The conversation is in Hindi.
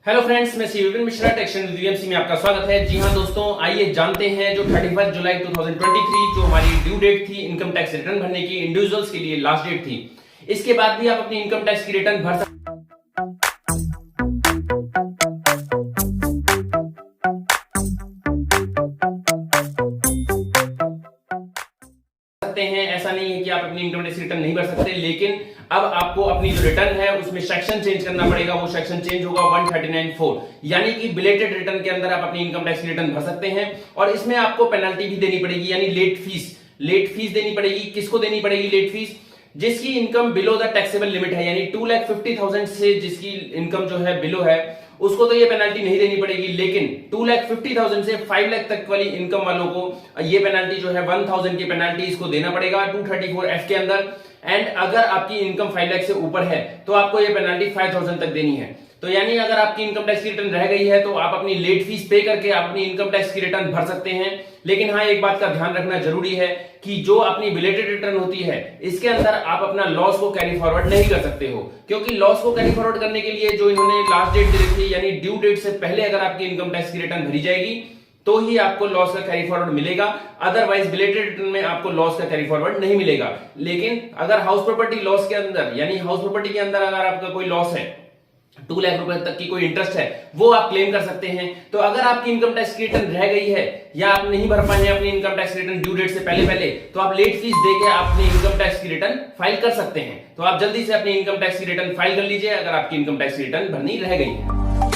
हेलो फ्रेंड्स, मैं विपिन मिश्रा टेक्शन वीएमसी में आपका स्वागत है। जी हां दोस्तों, आइए जानते हैं जो 31 जुलाई 2023 जो हमारी ड्यू डेट थी इनकम टैक्स रिटर्न भरने की, इंडिविजुअल्स के लिए लास्ट डेट थी। इसके बाद भी आप अपनी इनकम टैक्स की रिटर्न भर सकते हैं। ऐसा नहीं है कि आप अपनी इनकम टैक्स रिटर्न नहीं भर सकते, लेकिन अब आपको अपनी जो रिटर्न है उसमें सेक्शन चेंज करना पड़ेगा। वो सेक्शन चेंज होगा 139(4), यानी कि बिलेटेड रिटर्न के अंदर आप अपनी इनकम टैक्स रिटर्न भर सकते हैं और इसमें आपको पेनल्टी भी देनी पड़ेगी, यानी लेट फीस देनी पड़ेगी। किसको देनी पड़ेगी लेट फीस? जिसकी income below the taxable limit है, यानी 2,50,000 से जिसकी इनकम जो है बिलो है उसको तो ये पेनल्टी नहीं देनी पड़ेगी, लेकिन 2,50,000 से 5 लाख तक वाली इनकम वालों को ये पेनल्टी जो है 1,000 की पेनल्टी इसको देना पड़ेगा 234(f) के अंदर। एंड अगर आपकी इनकम 5 लाख से ऊपर है तो आपको ये पेनल्टी 5,000 तक देनी है। तो यानी अगर आपकी इनकम टैक्स की रिटर्न रह गई है तो आप अपनी लेट फीस पे करके आप अपनी इनकम टैक्स की रिटर्न भर सकते हैं। लेकिन हाँ, एक बात का ध्यान रखना जरूरी है कि जो अपनी बिलेटेड रिटर्न होती है इसके अंदर आप अपना लॉस को कैरी फॉरवर्ड नहीं कर सकते हो, क्योंकि लॉस को कैरी फॉरवर्ड करने के लिए जो इन्होंने लास्ट डेट दे रखी है, यानी ड्यू डेट से पहले अगर आपकी इनकम टैक्स की रिटर्न भरी जाएगी तो ही आपको लॉस का कैरी फॉरवर्ड मिलेगा। अदरवाइज बिलेटेड रिटर्न में आपको लॉस का कैरी फॉरवर्ड नहीं मिलेगा। लेकिन अगर हाउस प्रॉपर्टी लॉस के अंदर, यानी हाउस प्रॉपर्टी के अंदर अगर आपका कोई लॉस है, 2 लाख रुपए तक की कोई इंटरेस्ट है, वो आप क्लेम कर सकते हैं। तो अगर आपकी इनकम टैक्स की रिटर्न रह गई है या आप नहीं भर पाए हैं अपनी income tax return due date से पहले तो आप लेट फीस देके अपनी इनकम टैक्स की रिटर्न फाइल कर सकते हैं। तो आप जल्दी से अपनी इनकम टैक्स की रिटर्न फाइल कर लीजिए अगर आपकी इनकम टैक्स की रिटर्न भरनी रह गई है।